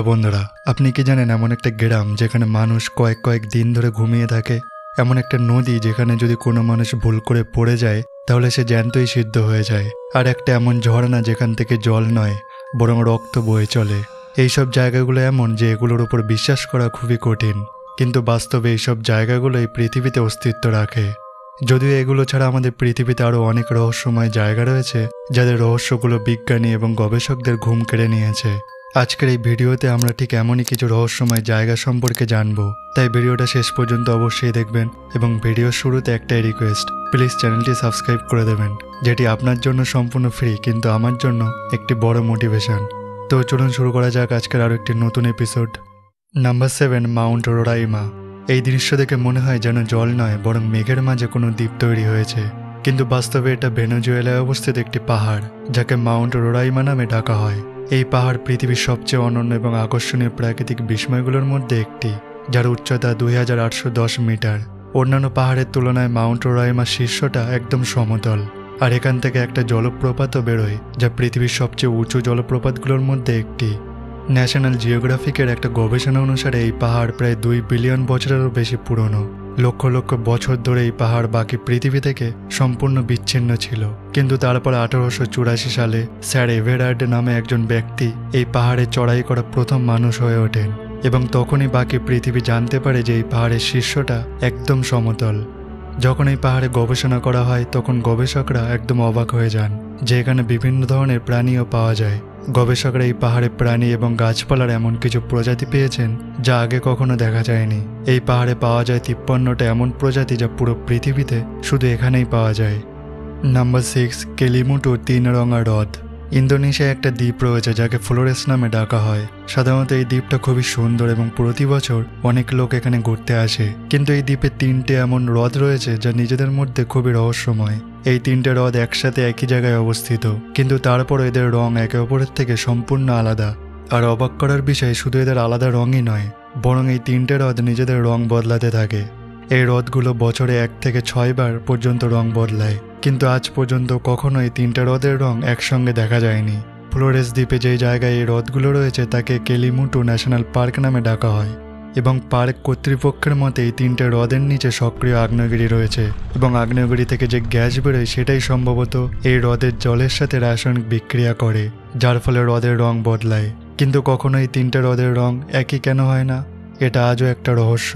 Hello বন্ধুরা, আপনি কি জানেন এমন একটা গ্রাম যেখানে মানুষ কয়েক দিন ধরে ঘুমিয়ে থাকে? এমন একটা নদী যেখানে যদি কোনো মানুষ ভুল করে পড়ে যায় তাহলে সে জ্যান্তই সিদ্ধ হয়ে যায়। আর একটা এমন ঝর্ণা যেখান থেকে জল নয় বরং রক্ত বয়ে চলে। এইসব জায়গাগুলো এমন যে এগুলোর উপর বিশ্বাস করা খুবই কঠিন, কিন্তু বাস্তবে এইসব জায়গাগুলো এই পৃথিবীতে অস্তিত্ব রাখে। যদিও এগুলো ছাড়া আমাদের পৃথিবীতে আরও অনেক রহস্যময় জায়গা রয়েছে যাদের রহস্যগুলো বিজ্ঞানী এবং গবেষকদের ঘুম কেড়ে নিয়েছে। আজকের এই ভিডিওতে আমরা ঠিক এমনই কিছু রহস্যময় জায়গা সম্পর্কে জানবো, তাই ভিডিওটা শেষ পর্যন্ত অবশ্যই দেখবেন। এবং ভিডিওর শুরুতে একটাই রিকোয়েস্ট, প্লিজ চ্যানেলটি সাবস্ক্রাইব করে দেবেন, যেটি আপনার জন্য সম্পূর্ণ ফ্রি কিন্তু আমার জন্য একটি বড় মোটিভেশন। তো চলুন শুরু করা যাক আজকের আরও একটি নতুন এপিসোড। Number 7, Mount Roraima. এই দৃশ্য দেখে মনে হয় যেন জল নয় বরং মেঘের মাঝে কোনো দ্বীপ তৈরি হয়েছে, কিন্তু বাস্তবে এটা ভেনেজুয়েলায় অবস্থিত একটি পাহাড় যাকে মাউন্ট রোরাইমা নামে ডাকা হয়। এই পাহাড় পৃথিবীর সবচেয়ে অনন্য এবং আকর্ষণীয় প্রাকৃতিক বিস্ময়গুলোর মধ্যে একটি, যার উচ্চতা 2810 মিটার। অন্যান্য পাহাড়ের তুলনায় মাউন্ট রোরাইমার শীর্ষটা একদম সমতল, আর এখান থেকে একটা জলপ্রপাতও বেরোয় যা পৃথিবীর সবচেয়ে উঁচু জলপ্রপাতগুলোর মধ্যে একটি। ন্যাশনাল জিওগ্রাফিকের একটা গবেষণা অনুসারে এই পাহাড় প্রায় 2 বিলিয়ন বছরেরও বেশি পুরনো। লক্ষ লক্ষ বছর ধরে এই পাহাড় বাকি পৃথিবী থেকে সম্পূর্ণ বিচ্ছিন্ন ছিল, কিন্তু তারপর 1884 সালে স্যার এভারার্ড নামে একজন ব্যক্তি এই পাহাড়ে চড়াই করা প্রথম মানুষ হয়ে ওঠেন, এবং তখনই বাকি পৃথিবী জানতে পারে যে এই পাহাড়ের শীর্ষটা একদম সমতল। যখন এই পাহাড়ে গবেষণা করা হয় তখন গবেষকরা একদম অবাক হয়ে যান যে এখানে বিভিন্ন ধরনের প্রাণীও পাওয়া যায়। গবেষকরা এই পাহাড়ে প্রাণী এবং গাছপালার এমন কিছু প্রজাতি পেয়েছেন যা আগে কখনো দেখা যায়নি। এই পাহাড়ে পাওয়া যায় 53টা এমন প্রজাতি যা পুরো পৃথিবীতে শুধু এখানেই পাওয়া যায়। নাম্বার 6, কেলিমুটু 3 রঙা হ্রদ। ইন্দোনেশিয়ায় একটা দ্বীপ রয়েছে যাকে ফ্লোরেস নামে ডাকা হয়। সাধারণত এই দ্বীপটা খুবই সুন্দর এবং প্রতি বছর অনেক লোক এখানে ঘুরতে আসে, কিন্তু এই দ্বীপে 3টে এমন হ্রদ রয়েছে যা নিজেদের মধ্যে খুবই রহস্যময়। এই 3টে হ্রদ একসাথে একই জায়গায় অবস্থিত, কিন্তু তারপর এদের রং একে অপরের থেকে সম্পূর্ণ আলাদা। আর অবাক করার বিষয়, শুধু এদের আলাদা রঙই নয় বরং এই 3টে হ্রদ নিজেদের রং বদলাতে থাকে। এই হ্রদগুলো বছরে 1 থেকে 6 বার পর্যন্ত রং বদলায়, কিন্তু আজ পর্যন্ত কখনো এই 3টে হ্রদের রং একসঙ্গে দেখা যায়নি। ফ্লোরেস দ্বীপে যে জায়গায় এই হ্রদগুলো রয়েছে তাকে কেলিমুটু ন্যাশনাল পার্ক নামে ডাকা হয়, এবং পার্ক কর্তৃপক্ষের মতে এই 3টে হ্রদের নিচে সক্রিয় আগ্নেয়গিরি রয়েছে, এবং আগ্নেয়গিরি থেকে যে গ্যাস বেরোয় সেটাই সম্ভবত এই হ্রদের জলের সাথে রাসায়নিক বিক্রিয়া করে, যার ফলে হ্রদের রং বদলায়। কিন্তু কখনো এই 3টে হ্রদের রং একই কেন হয় না, এটা আজও একটা রহস্য।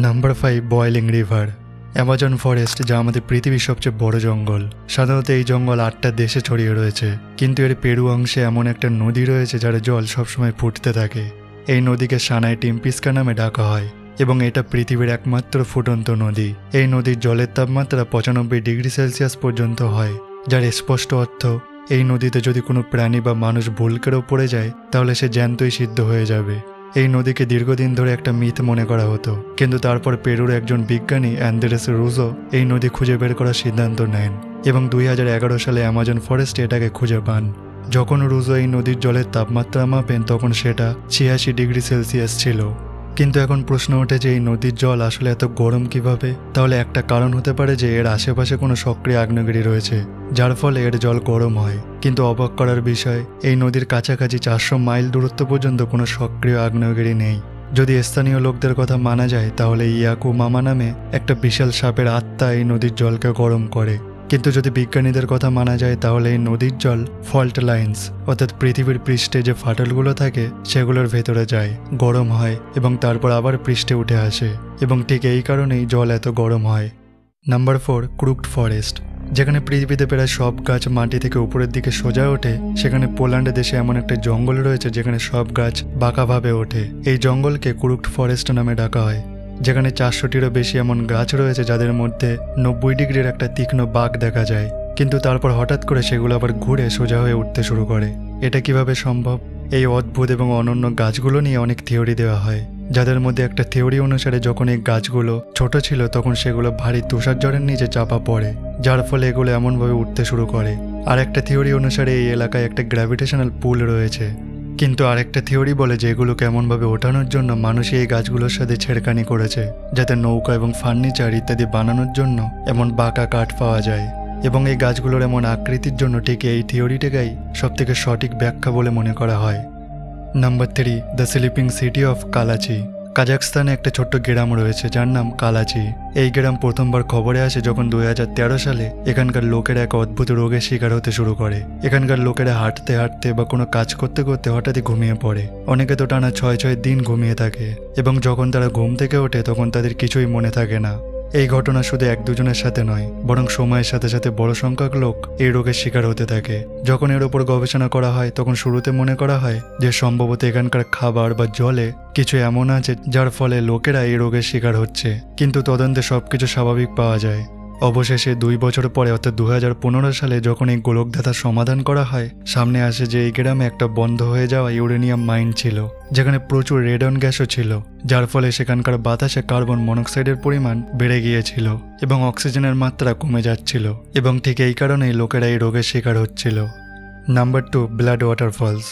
Number 5, boiling river. Amazon forest, যা আমাদের পৃথিবীর সবচেয়ে বড় জঙ্গল। সাধারণত এই জঙ্গল 8টা দেশে ছড়িয়ে রয়েছে, কিন্তু এর পেরু অংশে এমন একটা নদী রয়েছে যার জল সবসময় ফুটতে থাকে। এই নদীকে সানাই টিম্পিস্কা নামে ডাকা হয়, এবং এটা পৃথিবীর একমাত্র ফুটন্ত নদী। এই নদীর জলের তাপমাত্রা 95 ডিগ্রি সেলসিয়াস পর্যন্ত হয়, যার স্পষ্ট অর্থ এই নদীতে যদি কোনো প্রাণী বা মানুষ ভুল করেও পড়ে যায় তাহলে সে জ্যান্তই সিদ্ধ হয়ে যাবে। এই নদীকে দীর্ঘদিন ধরে একটা মিথ মনে করা হতো, কিন্তু তারপর পেরুর একজন বিজ্ঞানী অ্যান্দ্রেস রুজো এই নদী খুঁজে বের করার সিদ্ধান্ত নেন, এবং 2011 সালে অ্যামাজন ফরেস্টে এটাকে খুঁজে পান। যখন রুজো এই নদীর জলের তাপমাত্রা মাপেন তখন সেটা 86 ডিগ্রি সেলসিয়াস ছিল। কিন্তু এখন প্রশ্ন ওঠে যে এই নদীর জল আসলে এত গরম কিভাবে? তাহলে একটা কারণ হতে পারে যে এর আশেপাশে কোনো সক্রিয় আগ্নেয়গিরি রয়েছে, যার ফলে এর জল গরম হয়। কিন্তু অবাক করার বিষয়, এই নদীর কাছাকাছি 400 মাইল দূরত্ব পর্যন্ত কোনো সক্রিয় আগ্নেয়গিরি নেই। যদি স্থানীয় লোকদের কথা মানা যায় তাহলে ইয়াকু মামা নামে একটা বিশাল সাপের আত্মা এই নদীর জলকে গরম করে। কিন্তু যদি বিজ্ঞানীদের কথা মানা যায় তাহলে এই নদীর জল ফল্ট লাইন্স, অর্থাৎ পৃথিবীর পৃষ্ঠে যে ফাটলগুলো থাকে সেগুলোর ভেতরে যায়, গরম হয় এবং তারপর আবার পৃষ্ঠে উঠে আসে, এবং ঠিক এই কারণেই জল এত গরম হয়। Number 4, crooked forest. যেখানে পৃথিবীতে প্রায় সব গাছ মাটি থেকে উপরের দিকে সোজা ওঠে, সেখানে পোল্যান্ড দেশে এমন একটা জঙ্গল রয়েছে যেখানে সব গাছ বাঁকাভাবে ওঠে। এই জঙ্গলকে ক্রুকড ফরেস্ট নামে ডাকা হয়, যেখানে 400টিরও বেশি এমন গাছ রয়েছে যাদের মধ্যে 90 ডিগ্রির একটা তীক্ষ্ণ বাঁক দেখা যায়, কিন্তু তারপর হঠাৎ করে সেগুলো আবার ঘুরে সোজা হয়ে উঠতে শুরু করে। এটা কিভাবে সম্ভব? এই অদ্ভুত এবং অনন্য গাছগুলো নিয়ে অনেক থিওরি দেওয়া হয়, যাদের মধ্যে একটা থিওরি অনুসারে যখন এই গাছগুলো ছোট ছিল তখন সেগুলো ভারী তুষারঝড়ের নিচে চাপা পড়ে, যার ফলে এগুলো এমনভাবে উঠতে শুরু করে। আর একটা থিওরি অনুসারে এই এলাকায় একটা গ্র্যাভিটেশনাল পুল রয়েছে, কিন্তু আরেকটা থিওরি বলে যে এগুলোকে এমনভাবে ওঠানোর জন্য মানুষই এই গাছগুলোর সাথে ছেড়খানি করেছে যাতে নৌকা এবং ফার্নিচার ইত্যাদি বানানোর জন্য এমন বাঁকা কাঠ পাওয়া যায়, এবং এই গাছগুলোর এমন আকৃতির জন্য ঠিক এই থিওরিটাকেই সবথেকে সঠিক ব্যাখ্যা বলে মনে করা হয়। Number 3, the sleeping city of Kalachi. কাজাখস্তানে একটা ছোট্ট গ্রাম রয়েছে যার নাম কালাচি। এই গ্রাম প্রথমবার খবরে আসে যখন 2013 সালে এখানকার লোকেরা এক অদ্ভুত রোগের শিকার হতে শুরু করে। এখানকার লোকেরা হাঁটতে হাঁটতে বা কোনো কাজ করতে করতে হঠাৎই ঘুমিয়ে পড়ে। অনেকে তো টানা 6 দিন ঘুমিয়ে থাকে এবং যখন তারা ঘুম থেকে ওঠে তখন তাদের কিছুই মনে থাকে না। এই ঘটনা শুধু 1-2 জনের সাথে নয়, বরং সময়ের সাথে সাথে বড় সংখ্যক লোক এই রোগের শিকার হতে থাকে। যখন এর উপর গবেষণা করা হয় তখন শুরুতে মনে করা হয় যে সম্ভবত এখানকার খাবার বা জলে কিছু এমন আছে যার ফলে লোকেরা এই রোগের শিকার হচ্ছে, কিন্তু তদন্তে সবকিছু স্বাভাবিক পাওয়া যায়। অবশেষে 2 বছর পরে অর্থাৎ 2015 সালে যখন এই গোলকধাঁধার সমাধান করা হয়, সামনে আসে যে এই গ্রামে একটা বন্ধ হয়ে যাওয়া ইউরেনিয়াম মাইন ছিল, যেখানে প্রচুর রেডন গ্যাসও ছিল, যার ফলে সেখানকার বাতাসে কার্বন মনোক্সাইডের পরিমাণ বেড়ে গিয়েছিল এবং অক্সিজেনের মাত্রা কমে যাচ্ছিল, এবং ঠিক এই কারণেই লোকেরা এই রোগের শিকার হচ্ছিল। Number 2, blood waterfalls.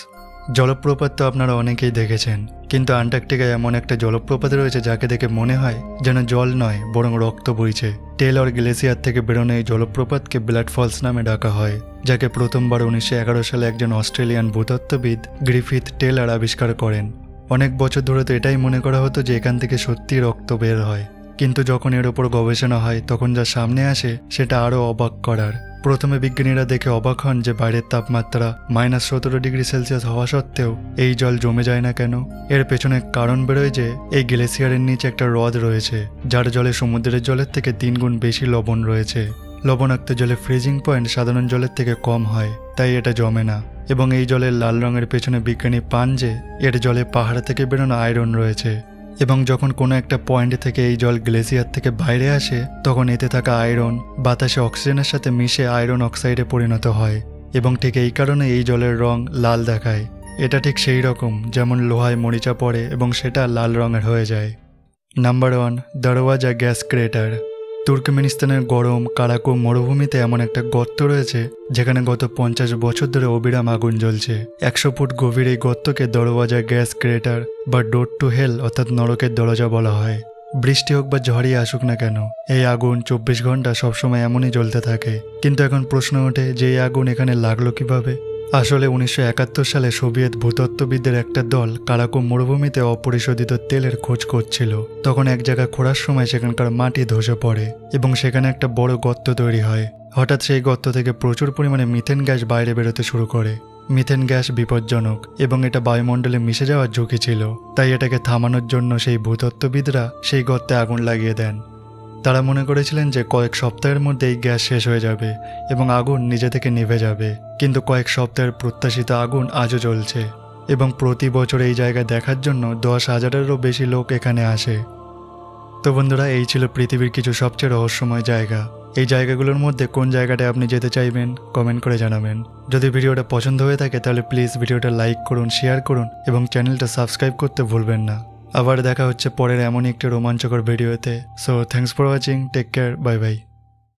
জলপ্রপাত তো আপনারা অনেকেই দেখেছেন, কিন্তু আন্টার্কটিকায় এমন একটা জলপ্রপাত রয়েছে যাকে দেখে মনে হয় যেন জল নয় বরং রক্ত বইছে। টেলর গ্লেসিয়ার থেকে বেরোনো এই জলপ্রপাতকে ব্লাড ফলস নামে ডাকা হয়, যাকে প্রথমবার 1911 সালে একজন অস্ট্রেলিয়ান ভূতত্ত্ববিদ গ্রিফিথ টেলর আবিষ্কার করেন। অনেক বছর ধরে তো এটাই মনে করা হতো যে এখান থেকে সত্যিই রক্ত বের হয়, কিন্তু যখন এর ওপর গবেষণা হয় তখন যা সামনে আসে সেটা আরও অবাক করার। প্রথমে বিজ্ঞানীরা দেখে অবাক হন যে বাইরের তাপমাত্রা -17 ডিগ্রি সেলসিয়াস হওয়া সত্ত্বেও এই জল জমে যায় না কেন। এর পেছনে কারণ বেরোয় যে এই গ্লেসিয়ারের নিচে একটা হ্রদ রয়েছে যার জলে সমুদ্রের জলের থেকে 3 গুণ বেশি লবণ রয়েছে। লবণাক্ত জলে ফ্রিজিং পয়েন্ট সাধারণ জলের থেকে কম হয়, তাই এটা জমে না। এবং এই জলের লাল রঙের পেছনে বিজ্ঞানী পান যে এর জলে পাহাড় থেকে বেরোনো আয়রন রয়েছে, এবং যখন কোনো একটা পয়েন্ট থেকে এই জল গ্লেসিয়ার থেকে বাইরে আসে তখন এতে থাকা আয়রন বাতাসে অক্সিজেনের সাথে মিশে আয়রন অক্সাইডে পরিণত হয়, এবং ঠিক এই কারণে এই জলের রং লাল দেখায়। এটা ঠিক সেই রকম যেমন লোহায় মরিচা পড়ে এবং সেটা লাল রঙের হয়ে যায়। নাম্বার 1, দরওয়াজা গ্যাস ক্রেটার। তুর্কমেনিস্তানের গরম কারাকো মরুভূমিতে এমন একটা গর্ত রয়েছে যেখানে গত 50 বছর ধরে অবিরাম আগুন জ্বলছে। 100 ফুট গভীর এই গর্তকে দরওয়াজা গ্যাস ক্রেটার বা ডোর টু হেল অর্থাৎ নরকের দরজা বলা হয়। বৃষ্টি হোক বা ঝড়ই আসুক না কেন, এই আগুন 24 ঘন্টা সবসময় এমনই জ্বলতে থাকে। কিন্তু এখন প্রশ্ন ওঠে যে এই আগুন এখানে লাগলো কিভাবে। আসলে 1971 সালে সোভিয়েত ভূতত্ত্ববিদদের একটা দল কারাকো মরুভূমিতে অপরিশোধিত তেলের খোঁজ করছিল। তখন এক জায়গায় খোঁড়ার সময় সেখানকার মাটি ধসে পড়ে এবং সেখানে একটা বড় গর্ত তৈরি হয়। হঠাৎ সেই গর্ত থেকে প্রচুর পরিমাণে মিথেন গ্যাস বাইরে বেরোতে শুরু করে। মিথেন গ্যাস বিপজ্জনক এবং এটা বায়ুমণ্ডলে মিশে যাওয়ার ঝুঁকি ছিল, তাই এটাকে থামানোর জন্য সেই ভূতত্ত্ববিদরা সেই গর্তে আগুন লাগিয়ে দেন। তারা মনে করেছিলেন যে কয়েক সপ্তাহের মধ্যে এই গ্যাস শেষ হয়ে যাবে এবং আগুন নিজে থেকে নিভে যাবে, কিন্তু কয়েক সপ্তাহের প্রত্যাশিত আগুন আজও জ্বলছে এবং প্রতি বছর এই জায়গা দেখার জন্য 10,000-এরও বেশি লোক এখানে আসে। তো বন্ধুরা, এই ছিল পৃথিবীর কিছু সবচেয়ে রহস্যময় জায়গা। এই জায়গাগুলোর মধ্যে কোন জায়গাটায় আপনি যেতে চাইবেন কমেন্ট করে জানাবেন। যদি ভিডিওটা পছন্দ হয়ে থাকে তাহলে প্লিজ ভিডিওটা লাইক করুন, শেয়ার করুন এবং চ্যানেলটা সাবস্ক্রাইব করতে ভুলবেন না। আবার দেখা হচ্ছে পরের এমনই একটি রোমাঞ্চকর ভিডিওতে। So thanks for watching, take care, bye by.